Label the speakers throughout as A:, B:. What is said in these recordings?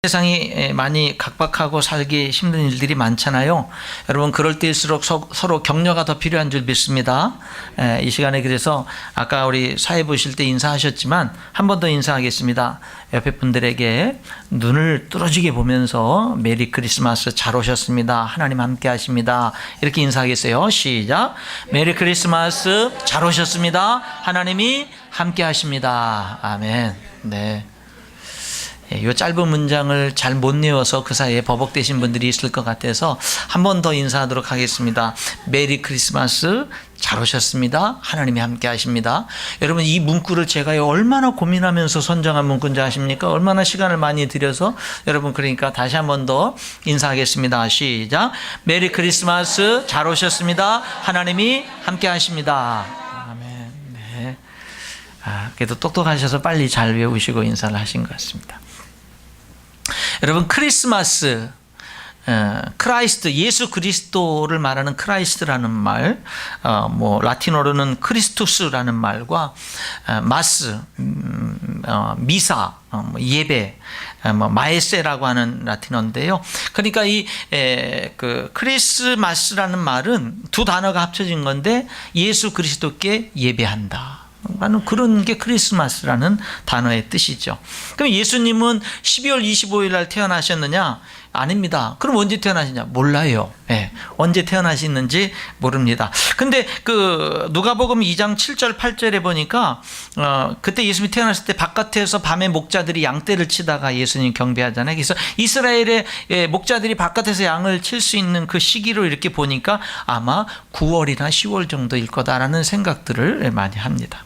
A: 세상이 많이 각박하고 살기 힘든 일들이 많잖아요. 여러분, 그럴 때일수록 서로 격려가 더 필요한 줄 믿습니다. 이 시간에 그래서 아까 우리 사회 보실 때 인사하셨지만 한 번 더 인사하겠습니다. 옆에 분들에게 눈을 뚫어지게 보면서 메리 크리스마스 잘 오셨습니다. 하나님 함께 하십니다. 이렇게 인사하겠어요. 시작. 메리 크리스마스 잘 오셨습니다. 하나님이 함께 하십니다. 아멘. 네. 이 짧은 문장을 잘 못 외워서 그 사이에 버벅대신 분들이 있을 것 같아서 한 번 더 인사하도록 하겠습니다. 메리 크리스마스 잘 오셨습니다. 하나님이 함께 하십니다. 여러분, 이 문구를 제가 얼마나 고민하면서 선정한 문구인지 아십니까? 얼마나 시간을 많이 들여서. 여러분, 그러니까 다시 한 번 더 인사하겠습니다. 시작. 메리 크리스마스 잘 오셨습니다. 하나님이 함께 하십니다. 아멘. 네. 그래도 똑똑하셔서 빨리 잘 외우시고 인사를 하신 것 같습니다. 여러분, 크리스마스, 크라이스트, 예수 그리스도를 말하는 크라이스트라는 말, 라틴어로는 크리스투스라는 말과 마스, 미사, 예배, 마에세라고 하는 라틴어인데요. 그러니까 그 크리스마스라는 말은 두 단어가 합쳐진 건데 예수 그리스도께 예배한다 라는 그런 게 크리스마스라는 단어의 뜻이죠. 그럼 예수님은 12월 25일 날 태어나셨느냐? 아닙니다. 그럼 언제 태어나시냐? 몰라요. 네. 언제 태어나셨는지 모릅니다. 근데 그 누가복음 2장 7절 8절에 보니까 그때 예수님이 태어났을 때 바깥에서 밤에 목자들이 양떼를 치다가 예수님 경배하잖아요. 그래서 이스라엘의 목자들이 바깥에서 양을 칠 수 있는 그 시기로 이렇게 보니까 아마 9월이나 10월 정도일 거다라는 생각들을 많이 합니다.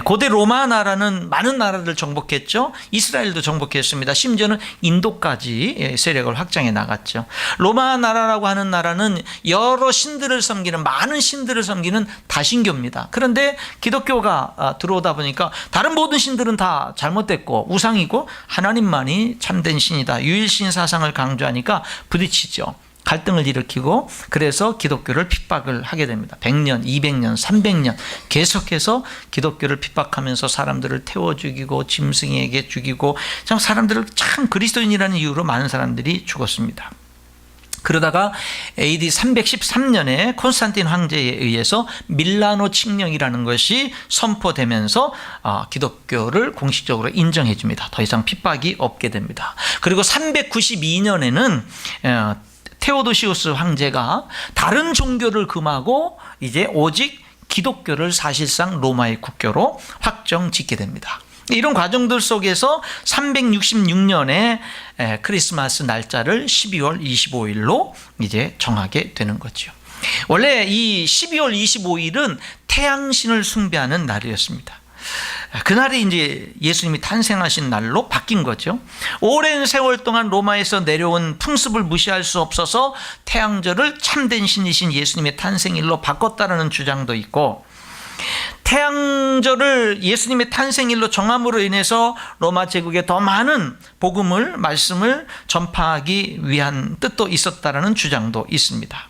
A: 고대 로마 나라는 많은 나라를 정복했죠. 이스라엘도 정복했습니다. 심지어는 인도까지 세력을 확장해 나갔죠. 로마 나라라고 하는 나라는 여러 신들을 섬기는, 많은 신들을 섬기는 다신교입니다. 그런데 기독교가 들어오다 보니까 다른 모든 신들은 다 잘못됐고 우상이고 하나님만이 참된 신이다, 유일신 사상을 강조하니까 부딪히죠. 갈등을 일으키고, 그래서 기독교를 핍박을 하게 됩니다. 100년, 200년, 300년 계속해서 기독교를 핍박하면서 사람들을 태워 죽이고 짐승에게 죽이고, 참 사람들을 참 그리스도인이라는 이유로 많은 사람들이 죽었습니다. 그러다가 AD 313년에 콘스탄틴 황제에 의해서 밀라노 칙령이라는 것이 선포되면서 기독교를 공식적으로 인정해 줍니다. 더 이상 핍박이 없게 됩니다. 그리고 392년에는 테오도시우스 황제가 다른 종교를 금하고 이제 오직 기독교를 사실상 로마의 국교로 확정짓게 됩니다. 이런 과정들 속에서 366년에 크리스마스 날짜를 12월 25일로 이제 정하게 되는 거죠. 원래 이 12월 25일은 태양신을 숭배하는 날이었습니다. 그날이 이제 예수님이 탄생하신 날로 바뀐 거죠. 오랜 세월 동안 로마에서 내려온 풍습을 무시할 수 없어서 태양절을 참된 신이신 예수님의 탄생일로 바꿨다는 주장도 있고, 태양절을 예수님의 탄생일로 정함으로 인해서 로마 제국에 더 많은 복음을, 말씀을 전파하기 위한 뜻도 있었다라는 주장도 있습니다.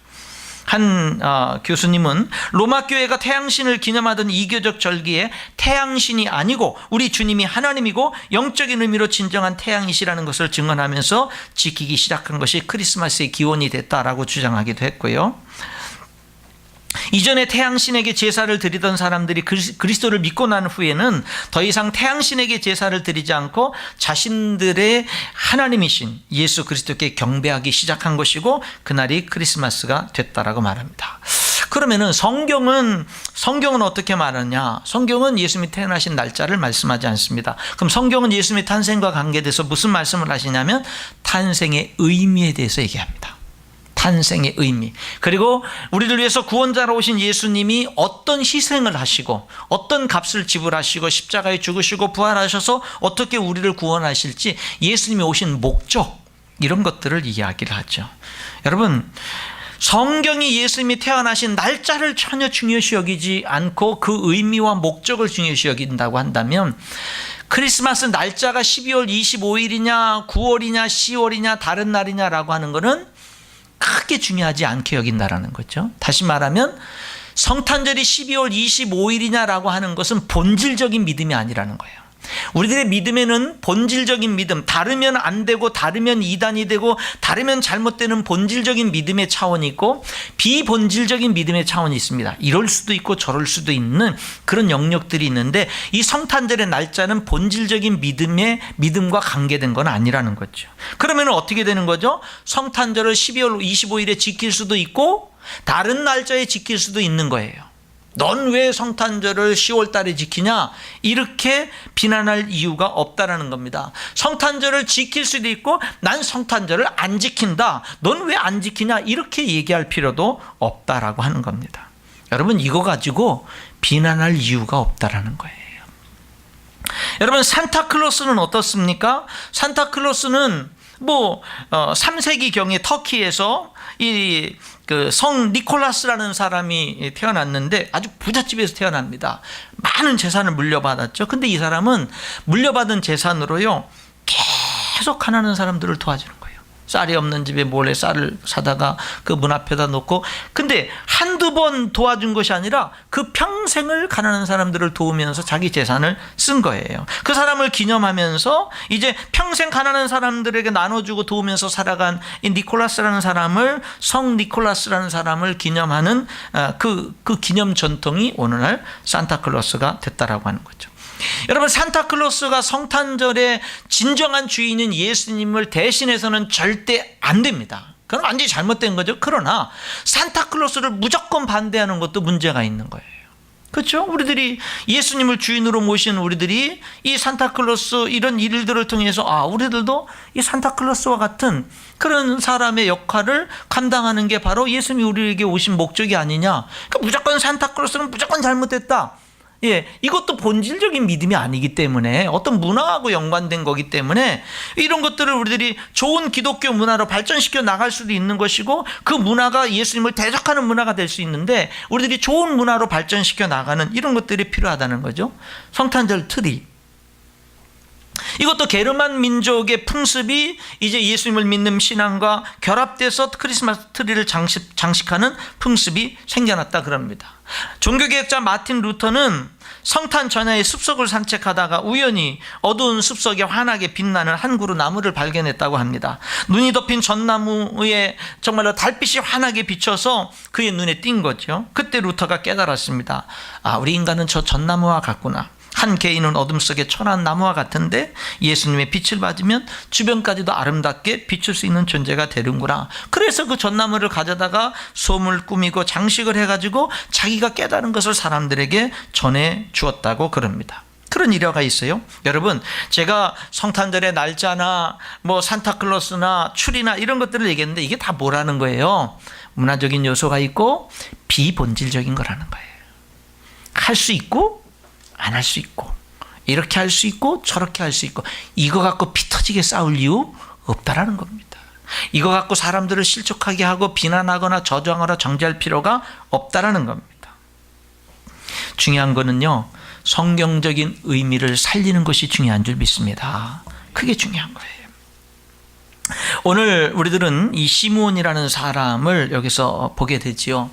A: 한 교수님은 로마 교회가 태양신을 기념하던 이교적 절기에 태양신이 아니고 우리 주님이 하나님이고 영적인 의미로 진정한 태양이시라는 것을 증언하면서 지키기 시작한 것이 크리스마스의 기원이 됐다라고 주장하기도 했고요. 이전에 태양신에게 제사를 드리던 사람들이 그리스도를 믿고 난 후에는 더 이상 태양신에게 제사를 드리지 않고 자신들의 하나님이신 예수 그리스도께 경배하기 시작한 것이고, 그날이 크리스마스가 됐다라고 말합니다. 그러면은 성경은 어떻게 말하냐? 성경은 예수님이 태어나신 날짜를 말씀하지 않습니다. 그럼 성경은 예수님의 탄생과 관계돼서 무슨 말씀을 하시냐면 탄생의 의미에 대해서 얘기합니다. 탄생의 의미, 그리고 우리를 위해서 구원자로 오신 예수님이 어떤 희생을 하시고 어떤 값을 지불하시고 십자가에 죽으시고 부활하셔서 어떻게 우리를 구원하실지, 예수님이 오신 목적, 이런 것들을 이야기를 하죠. 여러분, 성경이 예수님이 태어나신 날짜를 전혀 중요시 여기지 않고 그 의미와 목적을 중요시 여긴다고 한다면, 크리스마스 날짜가 12월 25일이냐 9월이냐 10월이냐 다른 날이냐라고 하는 것은 크게 중요하지 않게 여긴다라는 거죠. 다시 말하면 성탄절이 12월 25일이냐라고 하는 것은 본질적인 믿음이 아니라는 거예요. 우리들의 믿음에는 본질적인 믿음, 다르면 안 되고 다르면 이단이 되고 다르면 잘못되는 본질적인 믿음의 차원이 있고 비본질적인 믿음의 차원이 있습니다. 이럴 수도 있고 저럴 수도 있는 그런 영역들이 있는데 이 성탄절의 날짜는 본질적인 믿음과 관계된 건 아니라는 거죠. 그러면 어떻게 되는 거죠? 성탄절을 12월 25일에 지킬 수도 있고 다른 날짜에 지킬 수도 있는 거예요. 넌 왜 성탄절을 10월 달에 지키냐? 이렇게 비난할 이유가 없다라는 겁니다. 성탄절을 지킬 수도 있고 난 성탄절을 안 지킨다. 넌 왜 안 지키냐? 이렇게 얘기할 필요도 없다라고 하는 겁니다. 여러분 이거 가지고 비난할 이유가 없다라는 거예요. 여러분 산타클로스는 어떻습니까? 산타클로스는 3세기경에 터키에서 성 니콜라스라는 사람이 태어났는데 아주 부잣집에서 태어납니다. 많은 재산을 물려받았죠. 근데 이 사람은 물려받은 재산으로요 계속 가난한 사람들을 도와주는 거예요. 쌀이 없는 집에 몰래 쌀을 사다가 그 문 앞에다 놓고, 근데 한두 번 도와준 것이 아니라 그 평생을 가난한 사람들을 도우면서 자기 재산을 쓴 거예요. 그 사람을 기념하면서 이제 평생 가난한 사람들에게 나눠주고 도우면서 살아간 이 니콜라스라는 사람을, 성 니콜라스라는 사람을 기념하는 그 기념 전통이 오늘날 산타클로스가 됐다라고 하는 거죠. 여러분 산타클로스가 성탄절의 진정한 주인인 예수님을 대신해서는 절대 안 됩니다. 그건 완전히 잘못된 거죠. 그러나 산타클로스를 무조건 반대하는 것도 문제가 있는 거예요. 그렇죠? 우리들이 예수님을 주인으로 모신 우리들이 이 산타클로스 이런 일들을 통해서 우리들도 이 산타클로스와 같은 그런 사람의 역할을 감당하는 게 바로 예수님이 우리에게 오신 목적이 아니냐. 그러니까 무조건 산타클로스는 무조건 잘못됐다. 이것도 본질적인 믿음이 아니기 때문에 어떤 문화하고 연관된 거기 때문에 이런 것들을 우리들이 좋은 기독교 문화로 발전시켜 나갈 수도 있는 것이고 그 문화가 예수님을 대적하는 문화가 될 수 있는데 우리들이 좋은 문화로 발전시켜 나가는 이런 것들이 필요하다는 거죠. 성탄절 트리, 이것도 게르만 민족의 풍습이 이제 예수님을 믿는 신앙과 결합돼서 크리스마스 트리를 장식하는 풍습이 생겨났다 그럽니다. 종교개혁자 마틴 루터는 성탄 전야에 숲속을 산책하다가 우연히 어두운 숲속에 환하게 빛나는 한 그루 나무를 발견했다고 합니다. 눈이 덮인 전나무에 정말로 달빛이 환하게 비쳐서 그의 눈에 띈 거죠. 그때 루터가 깨달았습니다. 우리 인간은 저 전나무와 같구나. 한 개인은 어둠 속에 천한 나무와 같은데 예수님의 빛을 받으면 주변까지도 아름답게 비출 수 있는 존재가 되는구나. 그래서 그 전나무를 가져다가 솜을 꾸미고 장식을 해가지고 자기가 깨달은 것을 사람들에게 전해 주었다고 그럽니다. 그런 일화가 있어요. 여러분 제가 성탄절의 날짜나 산타클로스나 추리나 이런 것들을 얘기했는데 이게 다 뭐라는 거예요? 문화적인 요소가 있고 비본질적인 거라는 거예요. 할 수 있고 안 할 수 있고, 이렇게 할 수 있고 저렇게 할 수 있고, 이거 갖고 피 터지게 싸울 이유 없다라는 겁니다. 이거 갖고 사람들을 실족하게 하고 비난하거나 저주하거나 정죄할 필요가 없다라는 겁니다. 중요한 거는요, 성경적인 의미를 살리는 것이 중요한 줄 믿습니다. 그게 중요한 거예요. 오늘 우리들은 이 시므온이라는 사람을 여기서 보게 되지요.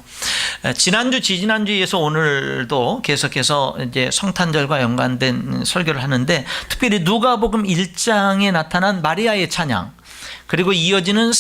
A: 지난주 지지난주에서 오늘도 계속해서 이제 성탄절과 연관된 설교를 하는데, 특별히 누가복음 1장에 나타난 마리아의 찬양, 그리고 이어지는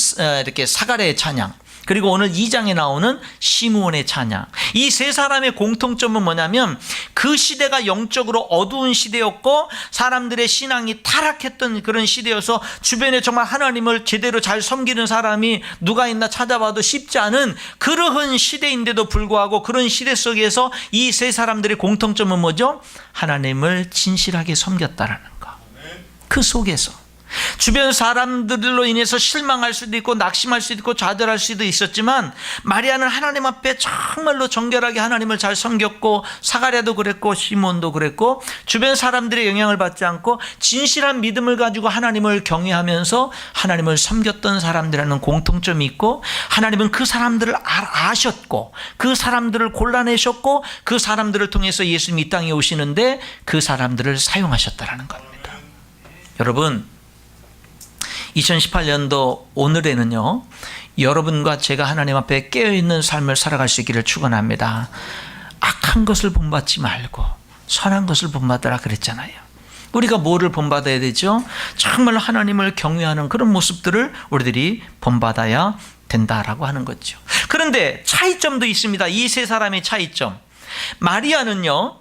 A: 이렇게 사가랴의 찬양, 그리고 오늘 2장에 나오는 시므온의 찬양, 이 세 사람의 공통점은 뭐냐면 그 시대가 영적으로 어두운 시대였고 사람들의 신앙이 타락했던 그런 시대여서 주변에 정말 하나님을 제대로 잘 섬기는 사람이 누가 있나 찾아봐도 쉽지 않은 그러한 시대인데도 불구하고 그런 시대 속에서 이 세 사람들의 공통점은 뭐죠? 하나님을 진실하게 섬겼다라는 거. 그 속에서 주변 사람들로 인해서 실망할 수도 있고 낙심할 수도 있고 좌절할 수도 있었지만 마리아는 하나님 앞에 정말로 정결하게 하나님을 잘 섬겼고, 사가랴도 그랬고 시몬도 그랬고, 주변 사람들의 영향을 받지 않고 진실한 믿음을 가지고 하나님을 경외하면서 하나님을 섬겼던 사람들이라는 공통점이 있고, 하나님은 그 사람들을 아셨고 그 사람들을 골라내셨고 그 사람들을 통해서 예수님이 이 땅에 오시는데 그 사람들을 사용하셨다라는 겁니다. 여러분 2018년도 오늘에는요, 여러분과 제가 하나님 앞에 깨어있는 삶을 살아갈 수 있기를 축원합니다. 악한 것을 본받지 말고 선한 것을 본받으라 그랬잖아요. 우리가 뭐를 본받아야 되죠? 정말 하나님을 경외하는 그런 모습들을 우리들이 본받아야 된다라고 하는 거죠. 그런데 차이점도 있습니다. 이 세 사람의 차이점. 마리아는요,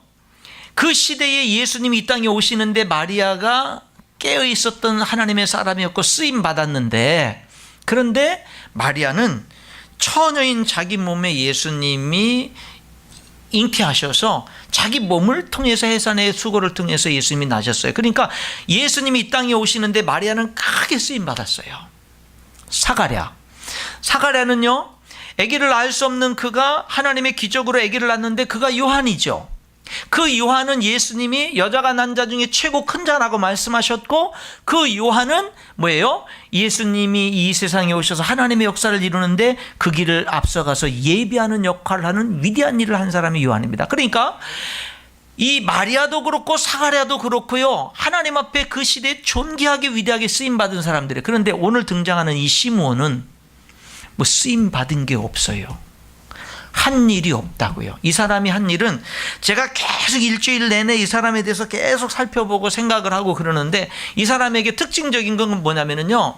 A: 그 시대에 예수님이 이 땅에 오시는데 마리아가 깨어 있었던 하나님의 사람이었고 쓰임 받았는데, 그런데 마리아는 처녀인 자기 몸에 예수님이 잉태하셔서 자기 몸을 통해서 해산의 수고를 통해서 예수님이 나셨어요. 그러니까 예수님이 이 땅에 오시는데 마리아는 크게 쓰임 받았어요. 사가랴는요, 아기를 낳을 수 없는 그가 하나님의 기적으로 아기를 낳는데 그가 요한이죠. 그 요한은 예수님이 여자가 난 자 중에 최고 큰 자라고 말씀하셨고, 그 요한은 뭐예요? 예수님이 이 세상에 오셔서 하나님의 역사를 이루는데 그 길을 앞서가서 예비하는 역할을 하는 위대한 일을 한 사람이 요한입니다. 그러니까 이 마리아도 그렇고 사가랴도 그렇고요, 하나님 앞에 그 시대에 존귀하게 위대하게 쓰임받은 사람들이에요. 그런데 오늘 등장하는 이 시므온은 뭐 쓰임받은 게 없어요. 한 일이 없다고요. 이 사람이 한 일은, 제가 계속 일주일 내내 이 사람에 대해서 계속 살펴보고 생각을 하고 그러는데, 이 사람에게 특징적인 건 뭐냐면요,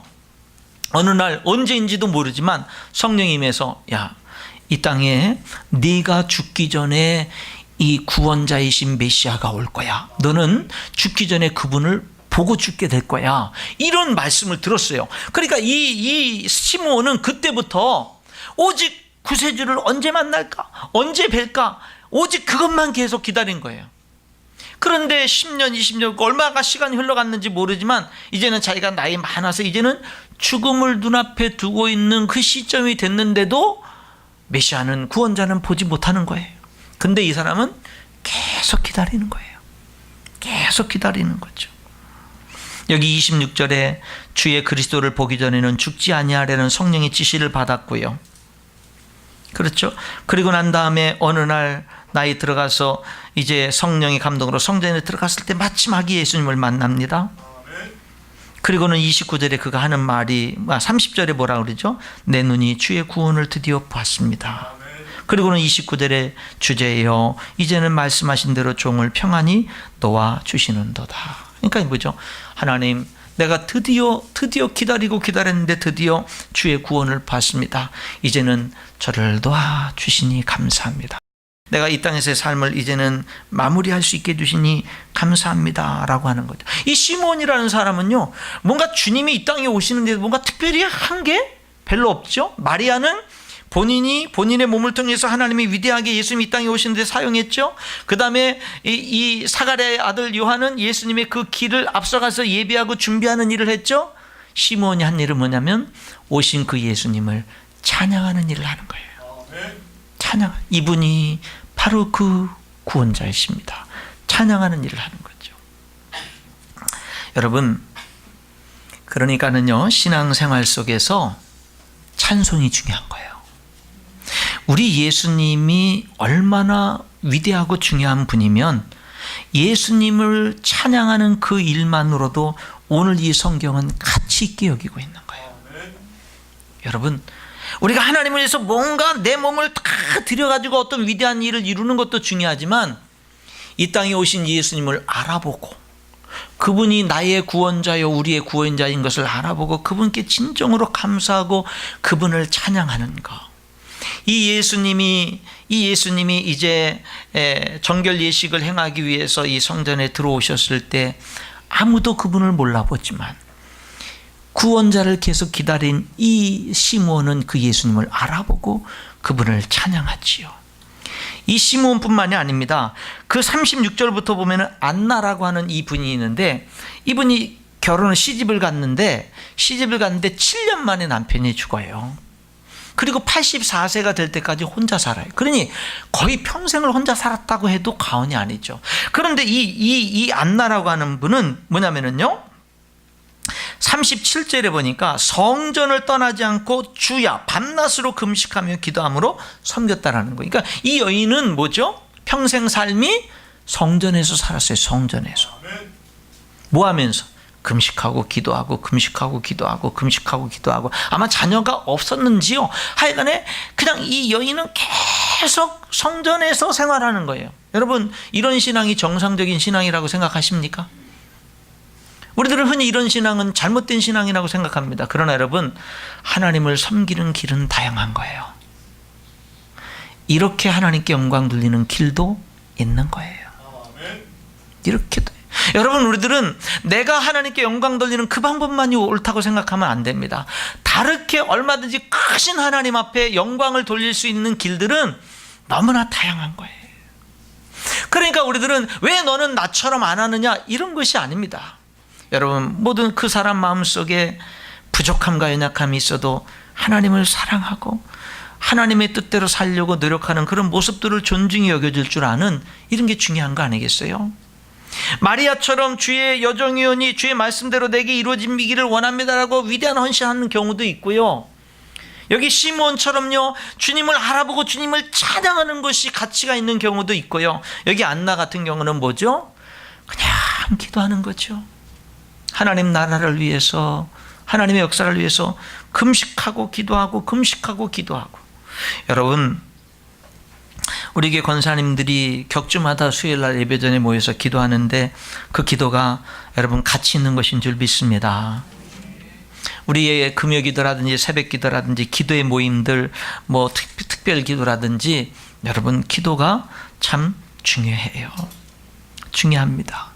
A: 어느 날 언제인지도 모르지만 성령이 임해서, 야, 이 땅에 네가 죽기 전에 이 구원자이신 메시아가 올 거야. 너는 죽기 전에 그분을 보고 죽게 될 거야. 이런 말씀을 들었어요. 그러니까 이 시므온은 그때부터 오직 구세주를 언제 만날까? 언제 뵐까? 오직 그것만 계속 기다린 거예요. 그런데 10년, 20년, 얼마가 시간이 흘러갔는지 모르지만 이제는 자기가 나이 많아서 이제는 죽음을 눈앞에 두고 있는 그 시점이 됐는데도 메시아는, 구원자는 보지 못하는 거예요. 근데 이 사람은 계속 기다리는 거예요. 계속 기다리는 거죠. 여기 26절에 주의 그리스도를 보기 전에는 죽지 아니하려는 성령의 지시를 받았고요. 그렇죠. 그리고 난 다음에 어느 날 나이 들어가서 이제 성령의 감동으로 성전에 들어갔을 때 마침 아기 예수님을 만납니다. 그리고는 29절에 그가 하는 말이, 30절에 뭐라 그러죠? 내 눈이 주의 구원을 드디어 봤습니다. 그리고는 29절에 주제여 이제는 말씀하신 대로 종을 평안히 놓아 주시는도다. 그러니까 뭐죠? 하나님, 내가 드디어 기다리고 기다렸는데 드디어 주의 구원을 받습니다. 이제는 저를 도와주시니 감사합니다. 내가 이 땅에서의 삶을 이제는 마무리할 수 있게 해주시니 감사합니다 라고 하는 거죠. 이 시몬이라는 사람은요, 뭔가 주님이 이 땅에 오시는데 뭔가 특별히 한 게 별로 없죠. 마리아는 본인의 몸을 통해서 하나님이 위대하게 예수님이 이 땅에 오시는데 사용했죠. 그 다음에 이 사가랴의 아들 요한은 예수님의 그 길을 앞서가서 예비하고 준비하는 일을 했죠. 시몬이 한 일은 뭐냐면 오신 그 예수님을 찬양하는 일을 하는 거예요. 찬양, 이분이 바로 그 구원자이십니다. 찬양하는 일을 하는 거죠. 여러분, 그러니까는요, 신앙생활 속에서 찬송이 중요한 거예요. 우리 예수님이 얼마나 위대하고 중요한 분이면 예수님을 찬양하는 그 일만으로도 오늘 이 성경은 가치 있게 여기고 있는 거예요. 여러분, 우리가 하나님을 위해서 뭔가 내 몸을 다 들여가지고 어떤 위대한 일을 이루는 것도 중요하지만 이 땅에 오신 예수님을 알아보고 그분이 나의 구원자요 우리의 구원자인 것을 알아보고 그분께 진정으로 감사하고 그분을 찬양하는 것. 이 예수님이 이제 정결 예식을 행하기 위해서 이 성전에 들어오셨을 때 아무도 그분을 몰라보지만 구원자를 계속 기다린 이 시므온은 그 예수님을 알아보고 그분을 찬양하지요. 이 시므온뿐만이 아닙니다. 그 36절부터 보면 안나라고 하는 이 분이 있는데, 이분이 시집을 갔는데 7년 만에 남편이 죽어요. 그리고 84세가 될 때까지 혼자 살아요. 그러니 거의 평생을 혼자 살았다고 해도 과언이 아니죠. 그런데 이 안나라고 하는 분은 뭐냐면요, 37절에 보니까 성전을 떠나지 않고 주야 밤낮으로 금식하며 기도함으로 섬겼다라는 거예요. 그러니까 이 여인은 뭐죠? 평생 삶이 성전에서 살았어요. 성전에서. 뭐 하면서? 금식하고 기도하고 금식하고 기도하고 금식하고 기도하고. 아마 자녀가 없었는지요. 하여간에 그냥 이 여인은 계속 성전에서 생활하는 거예요. 여러분, 이런 신앙이 정상적인 신앙이라고 생각하십니까? 우리들은 흔히 이런 신앙은 잘못된 신앙이라고 생각합니다. 그러나 여러분, 하나님을 섬기는 길은 다양한 거예요. 이렇게 하나님께 영광 돌리는 길도 있는 거예요. 이렇게 여러분, 우리들은 내가 하나님께 영광 돌리는 그 방법만이 옳다고 생각하면 안 됩니다. 다르게 얼마든지 크신 하나님 앞에 영광을 돌릴 수 있는 길들은 너무나 다양한 거예요. 그러니까 우리들은 왜 너는 나처럼 안 하느냐, 이런 것이 아닙니다. 여러분, 모든 그 사람 마음속에 부족함과 연약함이 있어도 하나님을 사랑하고 하나님의 뜻대로 살려고 노력하는 그런 모습들을 존중히 여겨질 줄 아는 이런 게 중요한 거 아니겠어요? 마리아처럼 주의 여종이오니 주의 말씀대로 내게 이루어지기를 원합니다라고 위대한 헌신하는 경우도 있고요. 여기 시므온처럼요, 주님을 알아보고 주님을 찬양하는 것이 가치가 있는 경우도 있고요. 여기 안나 같은 경우는 뭐죠? 그냥 기도하는 거죠. 하나님 나라를 위해서, 하나님의 역사를 위해서 금식하고 기도하고 금식하고 기도하고. 여러분, 우리 교회 권사님들이 격주마다 수요일날 예배전에 모여서 기도하는데 그 기도가 여러분 가치 있는 것인 줄 믿습니다. 우리의 금요기도라든지 새벽기도라든지 기도의 모임들, 뭐 특별 기도라든지, 여러분 기도가 참 중요해요. 중요합니다.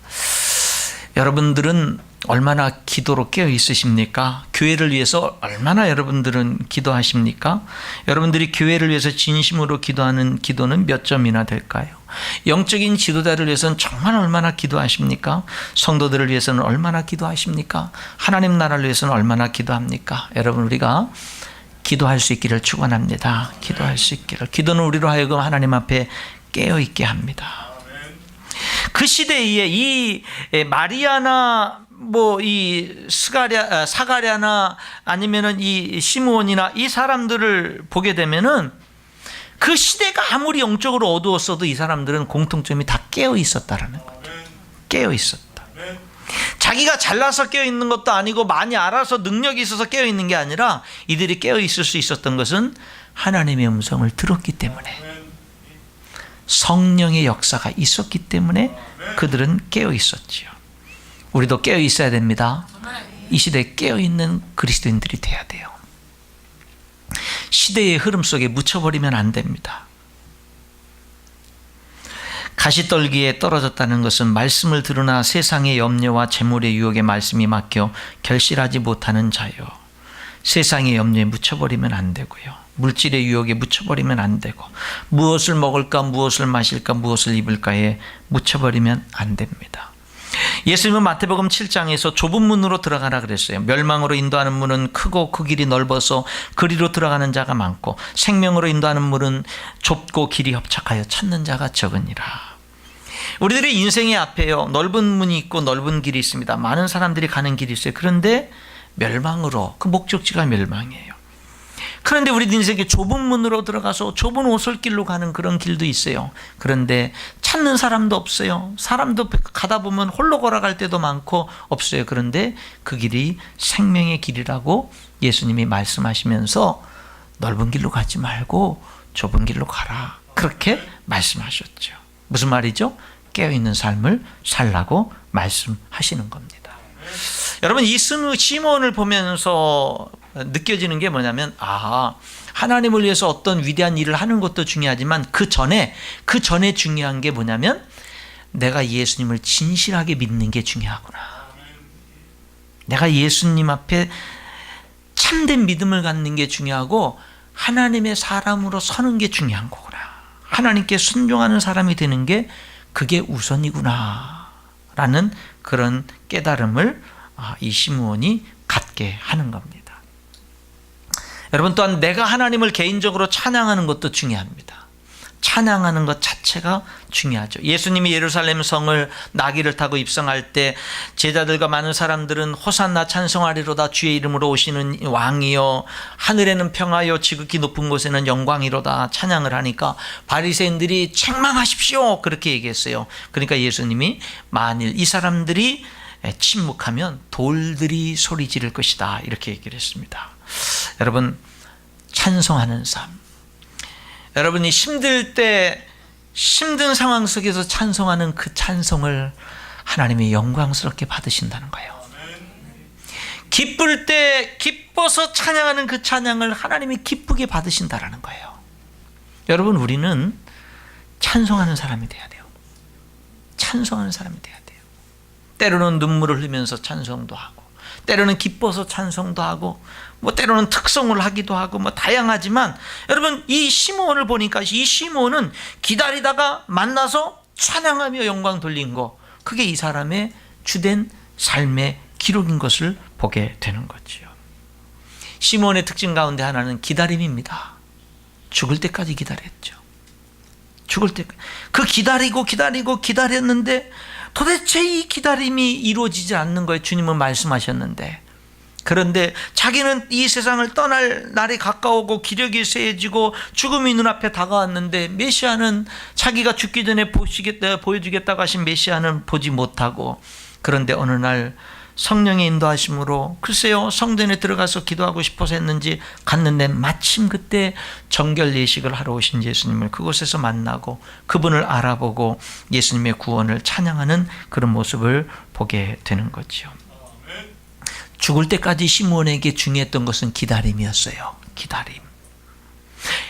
A: 여러분들은 얼마나 기도로 깨어 있으십니까? 교회를 위해서 얼마나 여러분들은 기도하십니까? 여러분들이 교회를 위해서 진심으로 기도하는 기도는 몇 점이나 될까요? 영적인 지도자를 위해서는 정말 얼마나 기도하십니까? 성도들을 위해서는 얼마나 기도하십니까? 하나님 나라를 위해서는 얼마나 기도합니까? 여러분, 우리가 기도할 수 있기를 축원합니다. 기도할 수 있기를. 기도는 우리로 하여금 하나님 앞에 깨어 있게 합니다. 그 시대에 이 마리아나 뭐 이 사가랴나 아니면은 이 시므온이나 이 사람들을 보게 되면은 그 시대가 아무리 영적으로 어두웠어도 이 사람들은 공통점이 다 깨어 있었다라는 거죠. 깨어 있었다. 자기가 잘나서 깨어 있는 것도 아니고 많이 알아서 능력이 있어서 깨어 있는 게 아니라 이들이 깨어 있을 수 있었던 것은 하나님의 음성을 들었기 때문에, 성령의 역사가 있었기 때문에 그들은 깨어 있었지요. 우리도 깨어 있어야 됩니다. 이 시대에 깨어 있는 그리스도인들이 돼야 돼요. 시대의 흐름 속에 묻혀버리면 안 됩니다. 가시떨기에 떨어졌다는 것은 말씀을 들으나 세상의 염려와 재물의 유혹에 말씀이 막혀 결실하지 못하는 자요. 세상의 염려에 묻혀버리면 안 되고요. 물질의 유혹에 묻혀버리면 안 되고, 무엇을 먹을까, 무엇을 마실까, 무엇을 입을까에 묻혀버리면 안 됩니다. 예수님은 마태복음 7장에서 좁은 문으로 들어가라 그랬어요. 멸망으로 인도하는 문은 크고 그 길이 넓어서 그리로 들어가는 자가 많고, 생명으로 인도하는 문은 좁고 길이 협착하여 찾는 자가 적으니라. 우리들의 인생의 앞에요, 넓은 문이 있고 넓은 길이 있습니다. 많은 사람들이 가는 길이 있어요. 그런데 멸망으로, 그 목적지가 멸망이에요. 그런데 우리 인생에 좁은 문으로 들어가서 좁은 오솔길로 가는 그런 길도 있어요. 그런데 찾는 사람도 없어요. 사람도 가다 보면 홀로 걸어갈 때도 많고 없어요. 그런데 그 길이 생명의 길이라고 예수님이 말씀하시면서 넓은 길로 가지 말고 좁은 길로 가라, 그렇게 말씀하셨죠. 무슨 말이죠? 깨어있는 삶을 살라고 말씀하시는 겁니다. 여러분, 이 시므온을 보면서 느껴지는 게 뭐냐면, 하나님을 위해서 어떤 위대한 일을 하는 것도 중요하지만 그 전에 중요한 게 뭐냐면, 내가 예수님을 진실하게 믿는 게 중요하구나. 내가 예수님 앞에 참된 믿음을 갖는 게 중요하고 하나님의 사람으로 서는 게 중요한 거구나. 하나님께 순종하는 사람이 되는 게 그게 우선이구나 라는 그런 깨달음을 이 시므온이 갖게 하는 겁니다. 여러분, 또한 내가 하나님을 개인적으로 찬양하는 것도 중요합니다. 찬양하는 것 자체가 중요하죠. 예수님이 예루살렘 성을 나귀를 타고 입성할 때 제자들과 많은 사람들은 호산나 찬송하리로다, 주의 이름으로 오시는 왕이여, 하늘에는 평화요 지극히 높은 곳에는 영광이로다 찬양을 하니까 바리새인들이 책망하십시오 그렇게 얘기했어요. 그러니까 예수님이 만일 이 사람들이 침묵하면 돌들이 소리 지를 것이다 이렇게 얘기를 했습니다. 여러분, 찬송하는 삶, 여러분이 힘들 때, 힘든 상황 속에서 찬송하는 그 찬송을 하나님이 영광스럽게 받으신다는 거예요. 기쁠 때 기뻐서 찬양하는 그 찬양을 하나님이 기쁘게 받으신다라는 거예요. 여러분, 우리는 찬송하는 사람이 돼야 돼요. 찬송하는 사람이 돼야 돼요. 때로는 눈물을 흘리면서 찬송도 하고, 때로는 기뻐서 찬송도 하고, 뭐 때로는 특성을 하기도 하고, 뭐 다양하지만, 여러분, 이 시므온을 보니까 이 시므온은 기다리다가 만나서 찬양하며 영광 돌린 거, 그게 이 사람의 주된 삶의 기록인 것을 보게 되는 거죠. 시므온의 특징 가운데 하나는 기다림입니다. 죽을 때까지 기다렸죠. 죽을 때, 그 기다렸는데 도대체 이 기다림이 이루어지지 않는 거예요. 주님은 말씀하셨는데. 그런데 자기는 이 세상을 떠날 날이 가까우고 기력이 쇠해지고 죽음이 눈앞에 다가왔는데, 메시아는 자기가 죽기 전에 보여주겠다고 하신 메시아는 보지 못하고, 그런데 어느 날 성령의 인도하심으로, 글쎄요, 성전에 들어가서 기도하고 싶어서 했는지 갔는데 마침 그때 정결 예식을 하러 오신 예수님을 그곳에서 만나고 그분을 알아보고 예수님의 구원을 찬양하는 그런 모습을 보게 되는 거죠. 죽을 때까지 시므온에게 중요했던 것은 기다림이었어요. 기다림.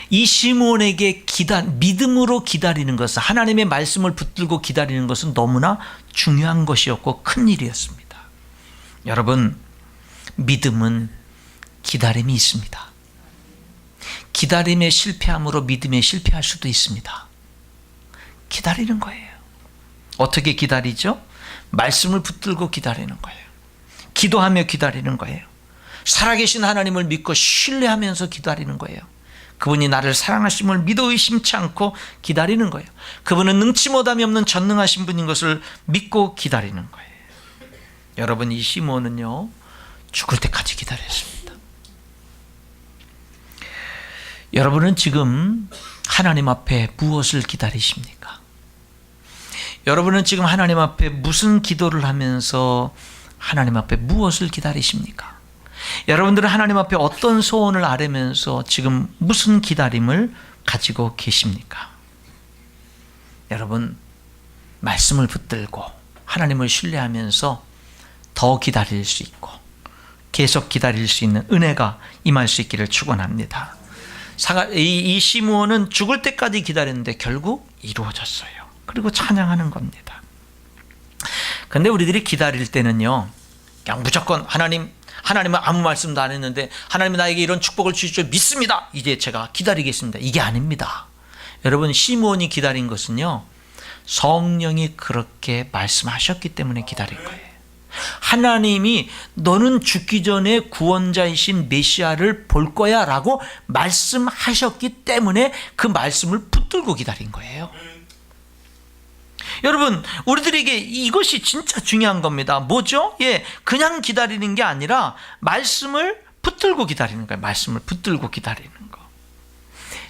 A: 이 시므온에게 믿음으로 기다리는 것은, 하나님의 말씀을 붙들고 기다리는 것은 너무나 중요한 것이었고 큰 일이었습니다. 여러분, 믿음은 기다림이 있습니다. 기다림에 실패함으로 믿음에 실패할 수도 있습니다. 기다리는 거예요. 어떻게 기다리죠? 말씀을 붙들고 기다리는 거예요. 기도하며 기다리는 거예요. 살아계신 하나님을 믿고 신뢰하면서 기다리는 거예요. 그분이 나를 사랑하심을 믿어 의심치 않고 기다리는 거예요. 그분은 능치 못함이 없는 전능하신 분인 것을 믿고 기다리는 거예요. 여러분, 이 시므온은요, 죽을 때까지 기다렸습니다. 여러분은 지금 하나님 앞에 무엇을 기다리십니까? 여러분은 지금 하나님 앞에 무슨 기도를 하면서 하나님 앞에 무엇을 기다리십니까? 여러분들은 하나님 앞에 어떤 소원을 아뢰면서 지금 무슨 기다림을 가지고 계십니까? 여러분, 말씀을 붙들고 하나님을 신뢰하면서 더 기다릴 수 있고 계속 기다릴 수 있는 은혜가 임할 수 있기를 축원합니다. 이 시므온은 죽을 때까지 기다렸는데 결국 이루어졌어요. 그리고 찬양하는 겁니다. 그런데 우리들이 기다릴 때는요, 그냥 무조건 하나님은 아무 말씀도 안 했는데 하나님이 나에게 이런 축복을 주실 줄 믿습니다, 이제 제가 기다리겠습니다, 이게 아닙니다. 여러분, 시므온이 기다린 것은요, 성령이 그렇게 말씀하셨기 때문에 기다린 거예요. 하나님이 너는 죽기 전에 구원자이신 메시아를 볼 거야 라고 말씀하셨기 때문에 그 말씀을 붙들고 기다린 거예요. 여러분, 우리들에게 이것이 진짜 중요한 겁니다. 뭐죠? 그냥 기다리는 게 아니라 말씀을 붙들고 기다리는 거예요. 말씀을 붙들고 기다리는 거.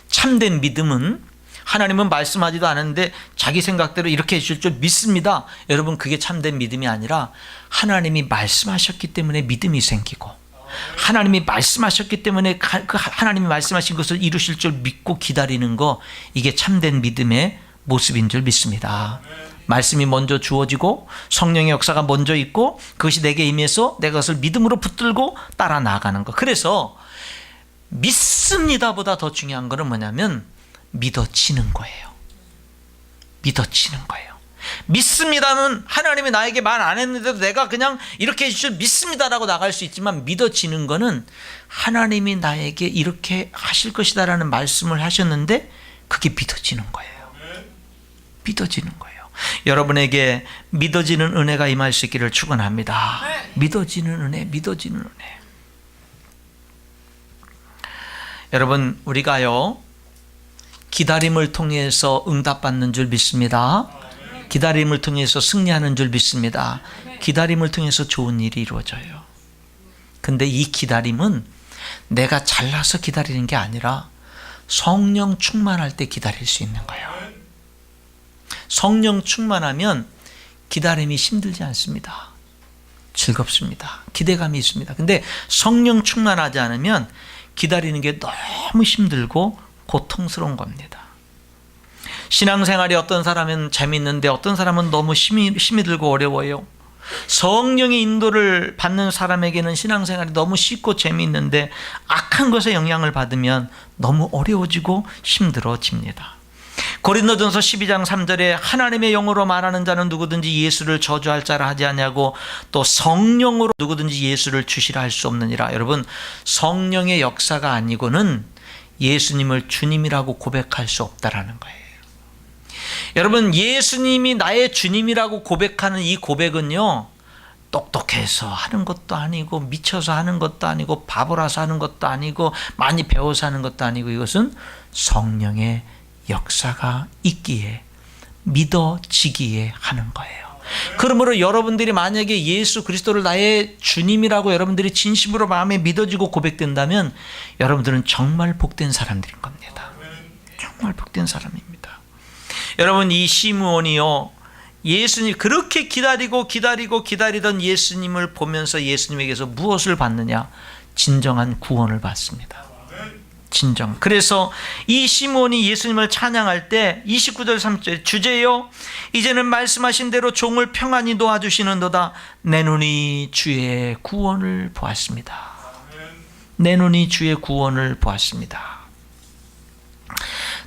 A: 참된 믿음은, 하나님은 말씀하지도 않았는데 자기 생각대로 이렇게 해주실 줄 믿습니다, 여러분, 그게 참된 믿음이 아니라 하나님이 말씀하셨기 때문에 믿음이 생기고, 하나님이 말씀하셨기 때문에 그 하나님이 말씀하신 것을 이루실 줄 믿고 기다리는 거, 이게 참된 믿음의 모습인 줄 믿습니다. 말씀이 먼저 주어지고 성령의 역사가 먼저 있고 그것이 내게 임해서 내가 그것을 믿음으로 붙들고 따라 나아가는 거. 그래서 믿습니다보다 더 중요한 것은 뭐냐면 믿어지는 거예요. 믿어지는 거예요. 믿습니다는 하나님이 나에게 말 안 했는데도 내가 그냥 이렇게 해주실 믿습니다라고 나갈 수 있지만, 믿어지는 거는 하나님이 나에게 이렇게 하실 것이다라는 말씀을 하셨는데 그게 믿어지는 거예요. 믿어지는 거예요. 여러분에게 믿어지는 은혜가 임할 수 있기를 축원합니다. 믿어지는 은혜, 믿어지는 은혜. 여러분, 우리가요, 기다림을 통해서 응답받는 줄 믿습니다. 기다림을 통해서 승리하는 줄 믿습니다. 기다림을 통해서 좋은 일이 이루어져요. 근데 이 기다림은 내가 잘나서 기다리는 게 아니라 성령 충만할 때 기다릴 수 있는 거예요. 성령 충만하면 기다림이 힘들지 않습니다. 즐겁습니다. 기대감이 있습니다. 근데 성령 충만하지 않으면 기다리는 게 너무 힘들고 고통스러운 겁니다. 신앙생활이 어떤 사람은 재미있는데 어떤 사람은 너무 힘이 들고 어려워요. 성령의 인도를 받는 사람에게는 신앙생활이 너무 쉽고 재미있는데 악한 것에 영향을 받으면 너무 어려워지고 힘들어집니다. 고린도전서 12장 3절에 하나님의 영으로 말하는 자는 누구든지 예수를 저주할 자라 하지 않냐고, 또 성령으로 누구든지 예수를 주시라 할 수 없느니라. 여러분, 성령의 역사가 아니고는 예수님을 주님이라고 고백할 수 없다라는 거예요. 여러분, 예수님이 나의 주님이라고 고백하는 이 고백은요, 똑똑해서 하는 것도 아니고 미쳐서 하는 것도 아니고 바보라서 하는 것도 아니고 많이 배워서 하는 것도 아니고, 이것은 성령의 역사가 있기에 믿어지기에 하는 거예요. 그러므로 여러분들이 만약에 예수 그리스도를 나의 주님이라고 여러분들이 진심으로 마음에 믿어지고 고백된다면 여러분들은 정말 복된 사람들인 겁니다. 정말 복된 사람입니다. 여러분, 이 시므온이요, 예수님 그렇게 기다리던 예수님을 보면서 예수님에게서 무엇을 받느냐? 진정한 구원을 받습니다. 진정. 그래서 이 시므온이 예수님을 찬양할 때 29절 3절, 주제여 이제는 말씀하신 대로 종을 평안히 놓아주시는도다. 내 눈이 주의 구원을 보았습니다. 내 눈이 주의 구원을 보았습니다.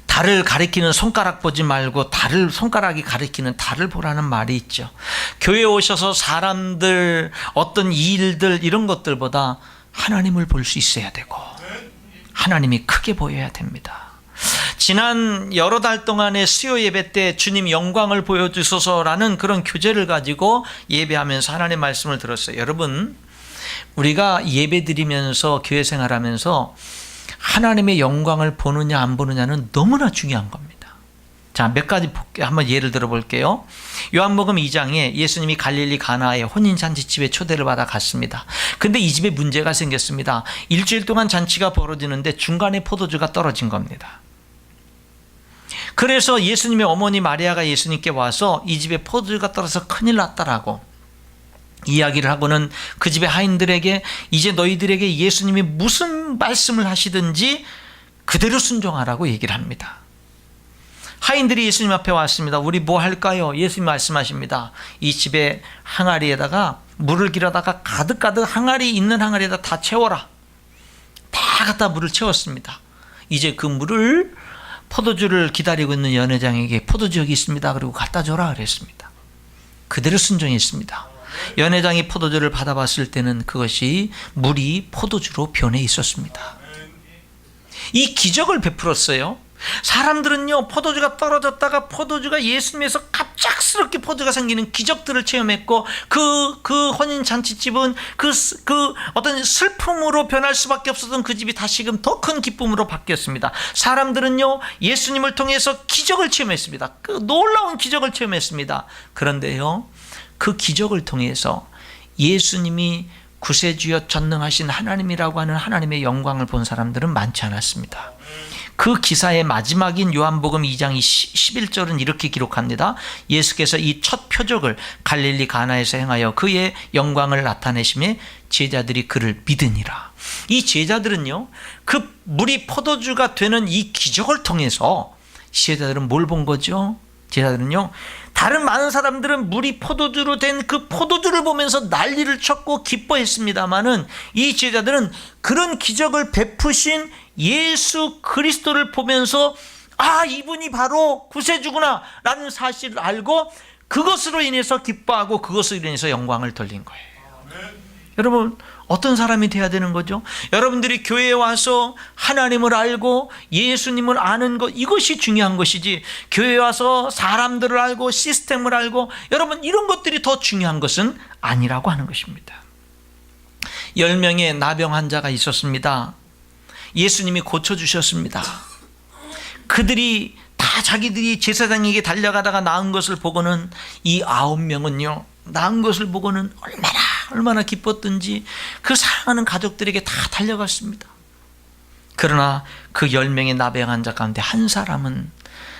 A: 달을 가리키는 손가락 보지 말고 손가락이 가리키는 달을 보라는 말이 있죠. 교회에 오셔서 사람들, 어떤 일들, 이런 것들보다 하나님을 볼 수 있어야 되고 하나님이 크게 보여야 됩니다. 지난 여러 달 동안의 수요 예배 때 주님 영광을 보여주소서라는 그런 교제를 가지고 예배하면서 하나님의 말씀을 들었어요. 여러분, 우리가 예배 드리면서 교회 생활하면서 하나님의 영광을 보느냐 안 보느냐는 너무나 중요한 겁니다. 자, 몇 가지 한번 예를 들어 볼게요. 요한복음 2장에 예수님이 갈릴리 가나의 혼인잔치집에 초대를 받아 갔습니다. 근데 이 집에 문제가 생겼습니다. 일주일 동안 잔치가 벌어지는데 중간에 포도주가 떨어진 겁니다. 그래서 예수님의 어머니 마리아가 예수님께 와서 이 집에 포도주가 떨어져서 큰일 났다라고 이야기를 하고는 그 집의 하인들에게 이제 너희들에게 예수님이 무슨 말씀을 하시든지 그대로 순종하라고 얘기를 합니다. 하인들이 예수님 앞에 왔습니다. 우리 뭐 할까요? 예수님 말씀하십니다. 이 집에 항아리에다가 물을 길어다가 가득 항아리 있는 항아리에다 다 채워라. 다 갖다 물을 채웠습니다. 이제 그 물을 포도주를 기다리고 있는 연회장에게 포도주 여기 있습니다. 그리고 갖다 줘라 그랬습니다. 그대로 순종했습니다. 연회장이 포도주를 받아봤을 때는 그것이 물이 포도주로 변해 있었습니다. 이 기적을 베풀었어요. 사람들은요, 포도주가 떨어졌다가 포도주가 예수님에서 갑작스럽게 포도주가 생기는 기적들을 체험했고, 그 혼인잔치집은 그 어떤 슬픔으로 변할 수밖에 없었던 그 집이 다시금 더 큰 기쁨으로 바뀌었습니다. 사람들은요, 예수님을 통해서 기적을 체험했습니다. 그 놀라운 기적을 체험했습니다. 그런데요, 그 기적을 통해서 예수님이 구세주여 전능하신 하나님이라고 하는 하나님의 영광을 본 사람들은 많지 않았습니다. 그 기사의 마지막인 요한복음 2장 11절은 이렇게 기록합니다. 예수께서 이 첫 표적을 갈릴리 가나에서 행하여 그의 영광을 나타내심에 제자들이 그를 믿으니라. 이 제자들은요, 그 물이 포도주가 되는 이 기적을 통해서 제자들은 뭘 본 거죠? 제자들은요, 다른 많은 사람들은 물이 포도주로 된 그 포도주를 보면서 난리를 쳤고 기뻐했습니다마는 이 제자들은 그런 기적을 베푸신 예수 그리스도를 보면서 아, 이분이 바로 구세주구나 라는 사실을 알고 그것으로 인해서 기뻐하고 그것으로 인해서 영광을 돌린 거예요. 여러분, 어떤 사람이 돼야 되는 거죠? 여러분들이 교회에 와서 하나님을 알고 예수님을 아는 것, 이것이 중요한 것이지, 교회에 와서 사람들을 알고 시스템을 알고, 여러분, 이런 것들이 더 중요한 것은 아니라고 하는 것입니다. 10명의 나병 환자가 있었습니다. 예수님이 고쳐주셨습니다. 그들이 다 자기들이 제사장에게 달려가다가 나은 것을 보고는 이 9명은요, 나은 것을 보고는 얼마나 기뻤던지 그 사랑하는 가족들에게 다 달려갔습니다. 그러나 그 10명의 나병 환자 가운데 한 사람은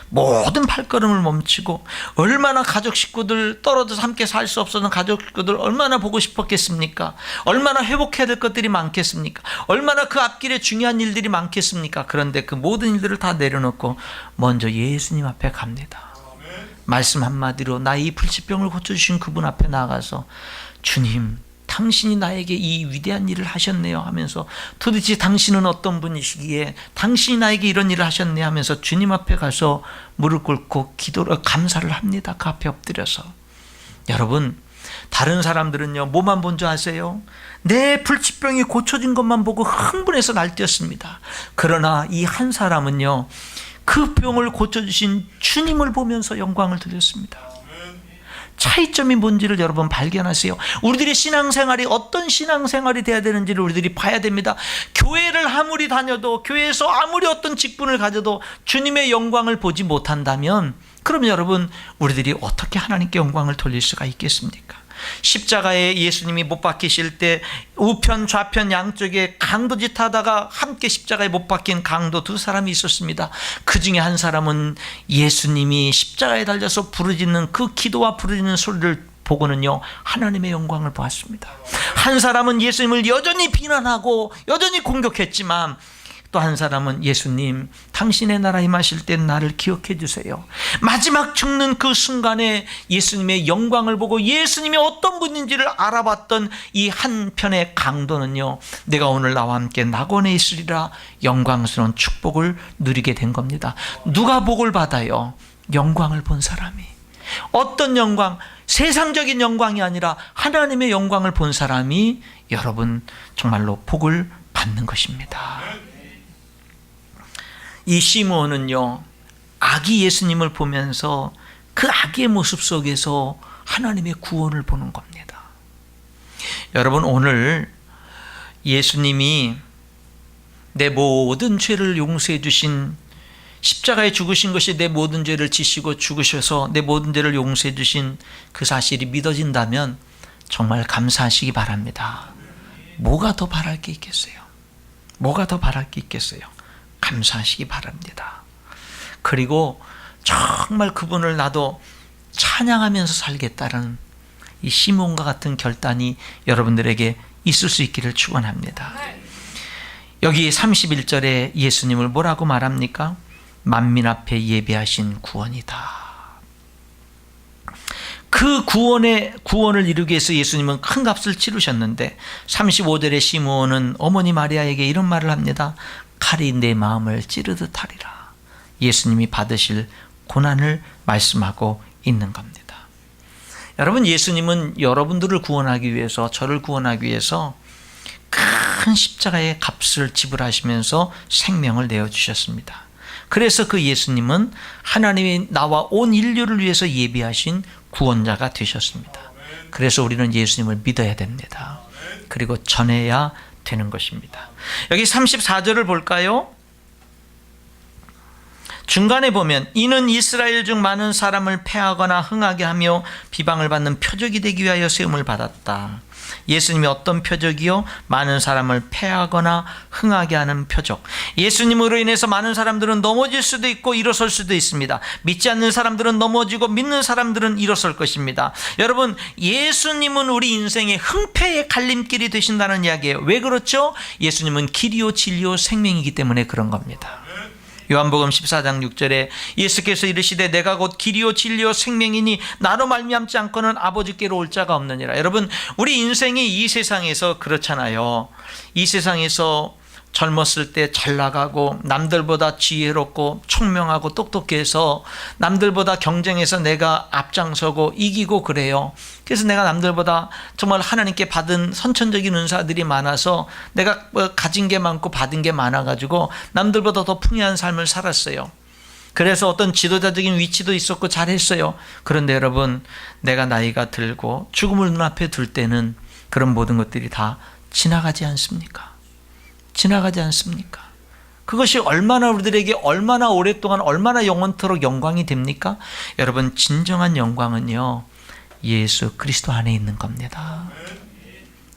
A: 모든 발걸음을 멈추고, 얼마나 가족 식구들 떨어져서 함께 살 수 없었던 가족 식구들 얼마나 보고 싶었겠습니까? 얼마나 회복해야 될 것들이 많겠습니까? 얼마나 그 앞길에 중요한 일들이 많겠습니까? 그런데 그 모든 일들을 다 내려놓고 먼저 예수님 앞에 갑니다. 말씀 한마디로 나의 이 불치병을 고쳐주신 그분 앞에 나가서 주님, 당신이 나에게 이 위대한 일을 하셨네요 하면서 도대체 당신은 어떤 분이시기에 당신이 나에게 이런 일을 하셨네 하면서 주님 앞에 가서 무릎 꿇고 기도를 감사를 합니다. 그 앞에 엎드려서. 여러분, 다른 사람들은요 뭐만 본 줄 아세요? 내 불치병이 고쳐진 것만 보고 흥분해서 날뛰었습니다. 그러나 이 한 사람은요 그 병을 고쳐주신 주님을 보면서 영광을 드렸습니다. 차이점이 뭔지를 여러분 발견하세요. 우리들의 신앙생활이 어떤 신앙생활이 돼야 되는지를 우리들이 봐야 됩니다. 교회를 아무리 다녀도, 교회에서 아무리 어떤 직분을 가져도 주님의 영광을 보지 못한다면 그럼 여러분, 우리들이 어떻게 하나님께 영광을 돌릴 수가 있겠습니까? 십자가에 예수님이 못 박히실 때 우편 좌편 양쪽에 강도짓 하다가 함께 십자가에 못 박힌 강도 두 사람이 있었습니다. 그 중에 한 사람은 예수님이 십자가에 달려서 부르짖는 그 기도와 부르짖는 소리를 보고는요 하나님의 영광을 보았습니다. 한 사람은 예수님을 여전히 비난하고 여전히 공격했지만 또 한 사람은 예수님, 당신의 나라 임하실 때 나를 기억해 주세요. 마지막 죽는 그 순간에 예수님의 영광을 보고 예수님이 어떤 분인지를 알아봤던 이 한편의 강도는요 내가 오늘 나와 함께 낙원에 있으리라 영광스러운 축복을 누리게 된 겁니다. 누가 복을 받아요? 영광을 본 사람이. 어떤 영광? 세상적인 영광이 아니라 하나님의 영광을 본 사람이 여러분 정말로 복을 받는 것입니다. 이 시므온은요 아기 예수님을 보면서 그 아기의 모습 속에서 하나님의 구원을 보는 겁니다. 여러분, 오늘 예수님이 내 모든 죄를 용서해 주신, 십자가에 죽으신 것이 내 모든 죄를 지시고 죽으셔서 내 모든 죄를 용서해 주신 그 사실이 믿어진다면 정말 감사하시기 바랍니다. 뭐가 더 바랄 게 있겠어요? 뭐가 더 바랄 게 있겠어요? 감사하시기 바랍니다. 그리고 정말 그분을 나도 찬양하면서 살겠다는 이 시몬과 같은 결단이 여러분들에게 있을 수 있기를 축원합니다. 여기 31절에 예수님을 뭐라고 말합니까? 만민 앞에 예비하신 구원이다. 그 구원을 이루기 위해서 예수님은 큰 값을 치르셨는데 35절에 시므온은 어머니 마리아에게 이런 말을 합니다. 칼이 내 마음을 찌르듯 하리라. 예수님이 받으실 고난을 말씀하고 있는 겁니다. 여러분, 예수님은 여러분들을 구원하기 위해서, 저를 구원하기 위해서 큰 십자가의 값을 지불하시면서 생명을 내어주셨습니다. 그래서 그 예수님은 하나님이 나와 온 인류를 위해서 예비하신 구원자가 되셨습니다. 그래서 우리는 예수님을 믿어야 됩니다. 그리고 전해야 되는 것입니다. 여기 34절을 볼까요? 중간에 보면 이는 이스라엘 중 많은 사람을 패하거나 흥하게 하며 비방을 받는 표적이 되기 위하여 세움을 받았다. 예수님이 어떤 표적이요? 많은 사람을 패하거나 흥하게 하는 표적. 예수님으로 인해서 많은 사람들은 넘어질 수도 있고 일어설 수도 있습니다. 믿지 않는 사람들은 넘어지고 믿는 사람들은 일어설 것입니다. 여러분, 예수님은 우리 인생의 흥패의 갈림길이 되신다는 이야기예요. 왜 그렇죠? 예수님은 길이요 진리요 생명이기 때문에 그런 겁니다. 요한복음 14장 6절에 예수께서 이르시되 내가 곧 길이요 진리요 생명이니 나로 말미암지 않고는 아버지께로 올 자가 없느니라. 여러분, 우리 인생이 이 세상에서 그렇잖아요. 이 세상에서 젊었을 때 잘 나가고 남들보다 지혜롭고 총명하고 똑똑해서 남들보다 경쟁해서 내가 앞장서고 이기고 그래요. 그래서 내가 남들보다 정말 하나님께 받은 선천적인 은사들이 많아서 내가 가진 게 많고 받은 게 많아가지고 남들보다 더 풍요한 삶을 살았어요. 그래서 어떤 지도자적인 위치도 있었고 잘했어요. 그런데 여러분, 내가 나이가 들고 죽음을 눈앞에 둘 때는 그런 모든 것들이 다 지나가지 않습니까? 지나가지 않습니까? 그것이 얼마나 우리들에게 얼마나 오랫동안 얼마나 영원토록 영광이 됩니까? 여러분, 진정한 영광은요 예수 그리스도 안에 있는 겁니다.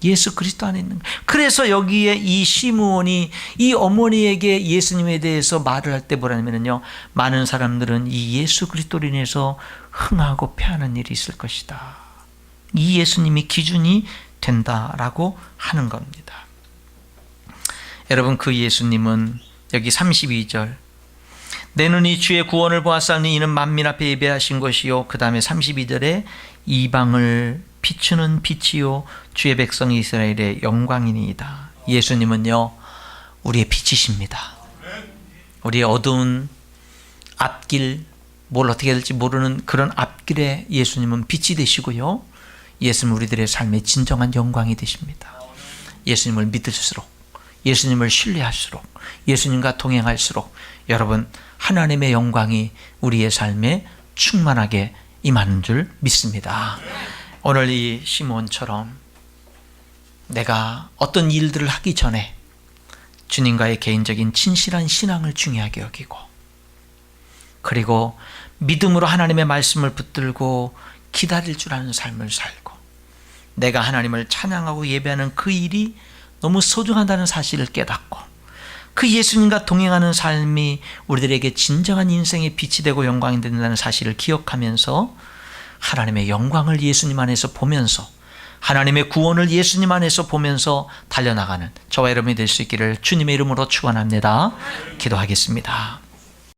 A: 예수 그리스도 안에 있는 거예요. 그래서 여기에 이 시므온이 이 어머니에게 예수님에 대해서 말을 할 때 뭐라면요, 많은 사람들은 이 예수 그리스도로 인해서 흥하고 패하는 일이 있을 것이다. 이 예수님이 기준이 된다라고 하는 겁니다. 여러분, 그 예수님은 여기 32절 내 눈이 주의 구원을 보았사니 이는 만민 앞에 예배하신 것이요. 그 다음에 32절에 이방을 비추는 빛이요 주의 백성 이스라엘의 영광이니이다. 예수님은요 우리의 빛이십니다. 우리의 어두운 앞길, 뭘 어떻게 될지 모르는 그런 앞길에 예수님은 빛이 되시고요, 예수님은 우리들의 삶의 진정한 영광이 되십니다. 예수님을 믿을수록, 예수님을 신뢰할수록, 예수님과 동행할수록 여러분 하나님의 영광이 우리의 삶에 충만하게 임하는 줄 믿습니다. 오늘 이 시몬처럼 내가 어떤 일들을 하기 전에 주님과의 개인적인 진실한 신앙을 중요하게 여기고, 그리고 믿음으로 하나님의 말씀을 붙들고 기다릴 줄 아는 삶을 살고, 내가 하나님을 찬양하고 예배하는 그 일이 너무 소중하다는 사실을 깨닫고, 그 예수님과 동행하는 삶이 우리들에게 진정한 인생의 빛이 되고 영광이 된다는 사실을 기억하면서 하나님의 영광을 예수님 안에서 보면서, 하나님의 구원을 예수님 안에서 보면서 달려나가는 저와 여러분이 될 수 있기를 주님의 이름으로 축원합니다. 기도하겠습니다.